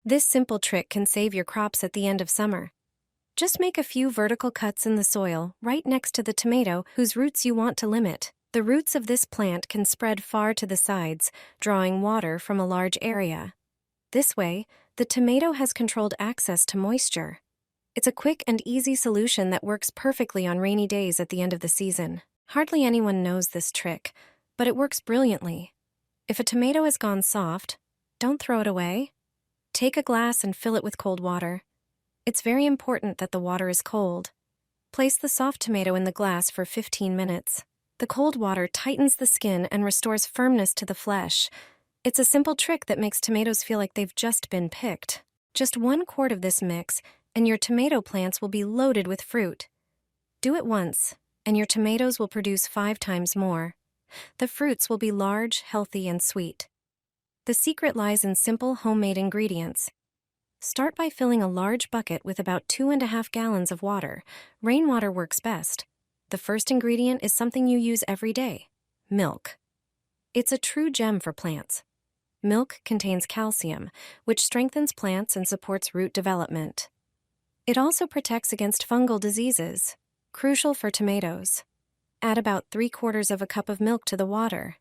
This simple trick can save your crops at the end of summer. Just make a few vertical cuts in the soil right next to the tomato whose roots you want to limit. The roots of this plant can spread far to the sides, drawing water from a large area. This way, the tomato has controlled access to moisture. It's a quick and easy solution that works perfectly on rainy days at the end of the season. Hardly anyone knows this trick, but it works brilliantly. If a tomato has gone soft, don't throw it away. Take a glass and fill it with cold water. It's very important that the water is cold. Place the soft tomato in the glass for 15 minutes. The cold water tightens the skin and restores firmness to the flesh. It's a simple trick that makes tomatoes feel like they've just been picked. Just 1 quart of this mix, and your tomato plants will be loaded with fruit. Do it once, and your tomatoes will produce 5 times more. The fruits will be large, healthy, and sweet. The secret lies in simple homemade ingredients. Start by filling a large bucket with about 2.5 gallons of water. Rainwater works best. The first ingredient is something you use every day: milk. It's a true gem for plants. Milk contains calcium, which strengthens plants and supports root development. It also protects against fungal diseases, crucial for tomatoes. Add about 3/4 of a cup of milk to the water.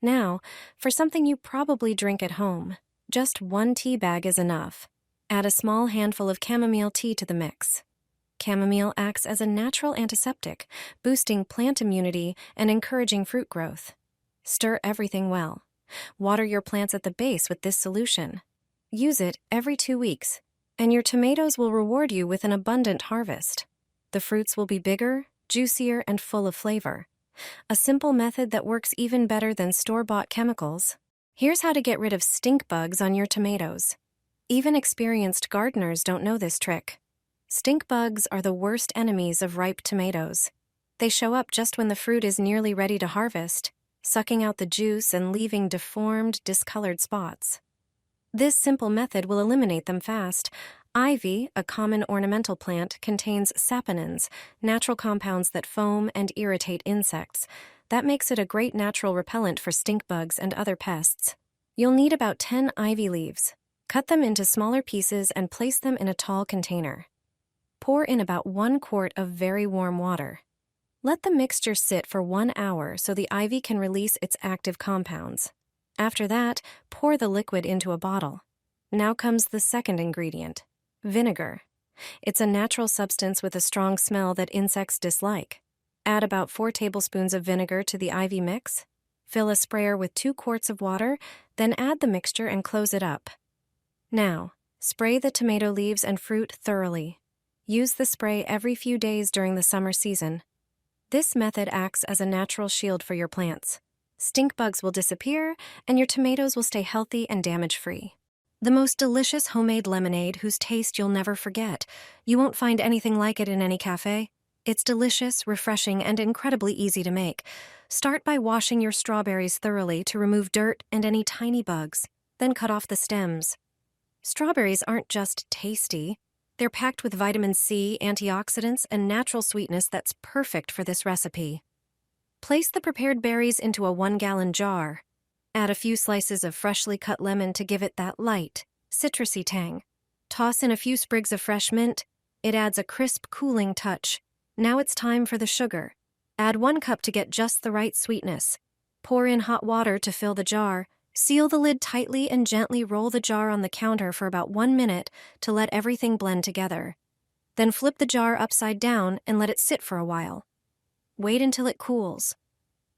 Now, for something you probably drink at home, just 1 tea bag is enough. Add a small handful of chamomile tea to the mix. Chamomile acts as a natural antiseptic, boosting plant immunity and encouraging fruit growth. Stir everything well. Water your plants at the base with this solution. Use it every 2 weeks, and your tomatoes will reward you with an abundant harvest. The fruits will be bigger, juicier, and full of flavor. A simple method that works even better than store-bought chemicals. Here's how to get rid of stink bugs on your tomatoes. Even experienced gardeners don't know this trick. Stink bugs are the worst enemies of ripe tomatoes. They show up just when the fruit is nearly ready to harvest, sucking out the juice and leaving deformed, discolored spots. This simple method will eliminate them fast. Ivy, a common ornamental plant, contains saponins, natural compounds that foam and irritate insects. That makes it a great natural repellent for stink bugs and other pests. You'll need about 10 ivy leaves. Cut them into smaller pieces and place them in a tall container. Pour in about 1 quart of very warm water. Let the mixture sit for 1 hour so the ivy can release its active compounds. After that, pour the liquid into a bottle. Now comes the second ingredient: vinegar. It's a natural substance with a strong smell that insects dislike. Add about 4 tablespoons of vinegar to the ivy mix. Fill a sprayer with 2 quarts of water, then add the mixture and close it up. Now, spray the tomato leaves and fruit thoroughly. Use the spray every few days during the summer season. This method acts as a natural shield for your plants. Stink bugs will disappear, and your tomatoes will stay healthy and damage-free. The most delicious homemade lemonade whose taste you'll never forget. You won't find anything like it in any cafe. It's delicious, refreshing, and incredibly easy to make. Start by washing your strawberries thoroughly to remove dirt and any tiny bugs. Then cut off the stems. Strawberries aren't just tasty. They're packed with vitamin C, antioxidants, and natural sweetness that's perfect for this recipe. Place the prepared berries into a 1-gallon jar. Add a few slices of freshly cut lemon to give it that light, citrusy tang. Toss in a few sprigs of fresh mint. It adds a crisp, cooling touch. Now it's time for the sugar. Add 1 cup to get just the right sweetness. Pour in hot water to fill the jar. Seal the lid tightly and gently roll the jar on the counter for about 1 minute to let everything blend together. Then flip the jar upside down and let it sit for a while. Wait until it cools.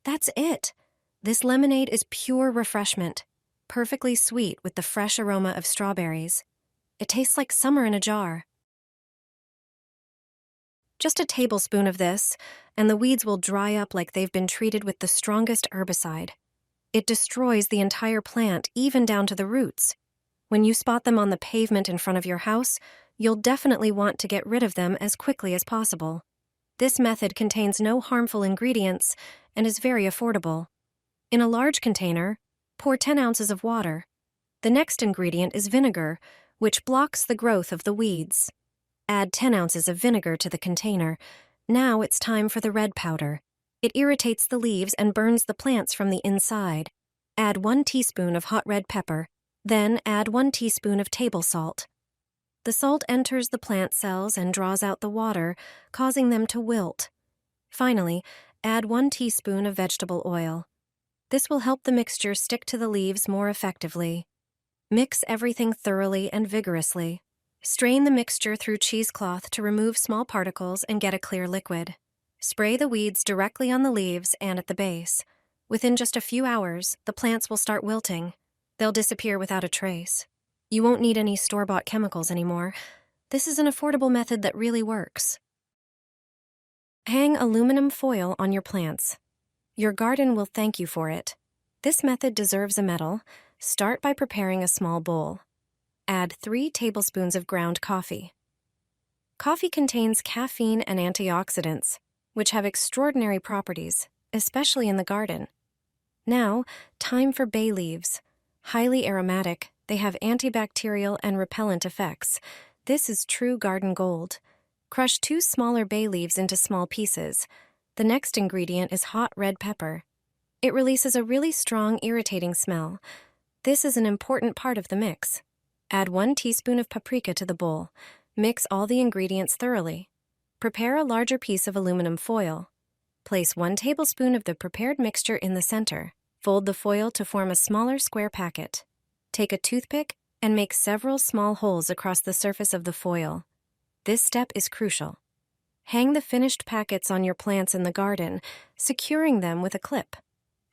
That's it. This lemonade is pure refreshment, perfectly sweet with the fresh aroma of strawberries. It tastes like summer in a jar. Just a tablespoon of this, and the weeds will dry up like they've been treated with the strongest herbicide. It destroys the entire plant, even down to the roots. When you spot them on the pavement in front of your house, you'll definitely want to get rid of them as quickly as possible. This method contains no harmful ingredients and is very affordable. In a large container, pour 10 ounces of water. The next ingredient is vinegar, which blocks the growth of the weeds. Add 10 ounces of vinegar to the container. Now it's time for the red powder. It irritates the leaves and burns the plants from the inside. Add 1 teaspoon of hot red pepper. Then add 1 teaspoon of table salt. The salt enters the plant cells and draws out the water, causing them to wilt. Finally, add 1 teaspoon of vegetable oil. This will help the mixture stick to the leaves more effectively. Mix everything thoroughly and vigorously. Strain the mixture through cheesecloth to remove small particles and get a clear liquid. Spray the weeds directly on the leaves and at the base. Within just a few hours, the plants will start wilting. They'll disappear without a trace. You won't need any store-bought chemicals anymore. This is an affordable method that really works. Hang aluminum foil on your plants. Your garden will thank you for it. This method deserves a medal. Start by preparing a small bowl. Add 3 tablespoons of ground coffee. Coffee contains caffeine and antioxidants, which have extraordinary properties, especially in the garden. Now, time for bay leaves. Highly aromatic, they have antibacterial and repellent effects. This is true garden gold. Crush 2 smaller bay leaves into small pieces. The next ingredient is hot red pepper. It releases a really strong, irritating smell. This is an important part of the mix. Add 1 teaspoon of paprika to the bowl. Mix all the ingredients thoroughly. Prepare a larger piece of aluminum foil. Place 1 tablespoon of the prepared mixture in the center. Fold the foil to form a smaller square packet. Take a toothpick and make several small holes across the surface of the foil. This step is crucial. Hang the finished packets on your plants in the garden, securing them with a clip.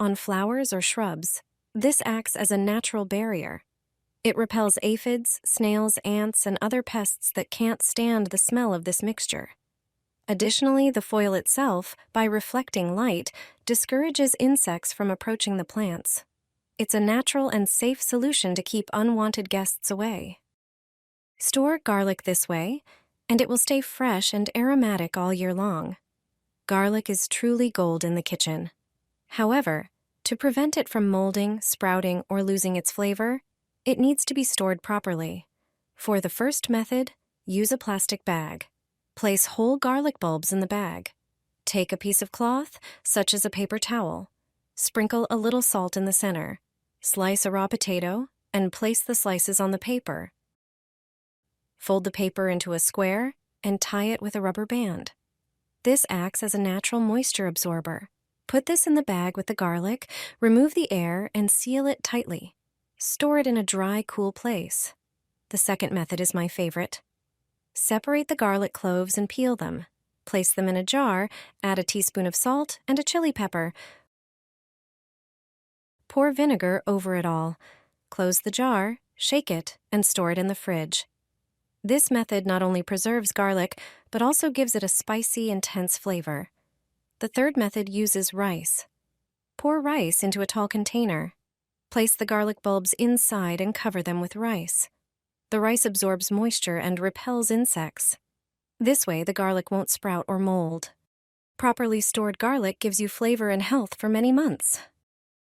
On flowers or shrubs, this acts as a natural barrier. It repels aphids, snails, ants, and other pests that can't stand the smell of this mixture. Additionally, the foil itself, by reflecting light, discourages insects from approaching the plants. It's a natural and safe solution to keep unwanted guests away. Store garlic this way, and it will stay fresh and aromatic all year long. Garlic is truly gold in the kitchen. However, to prevent it from molding, sprouting, or losing its flavor, it needs to be stored properly. For the first method, use a plastic bag. Place whole garlic bulbs in the bag. Take a piece of cloth, such as a paper towel. Sprinkle a little salt in the center. Slice a raw potato, and place the slices on the paper. Fold the paper into a square and tie it with a rubber band. This acts as a natural moisture absorber. Put this in the bag with the garlic, remove the air, and seal it tightly. Store it in a dry, cool place. The second method is my favorite. Separate the garlic cloves and peel them. Place them in a jar, add a teaspoon of salt and a chili pepper. Pour vinegar over it all. Close the jar, shake it, and store it in the fridge. This method not only preserves garlic, but also gives it a spicy, intense flavor. The third method uses rice. Pour rice into a tall container. Place the garlic bulbs inside and cover them with rice. The rice absorbs moisture and repels insects. This way, the garlic won't sprout or mold. Properly stored garlic gives you flavor and health for many months.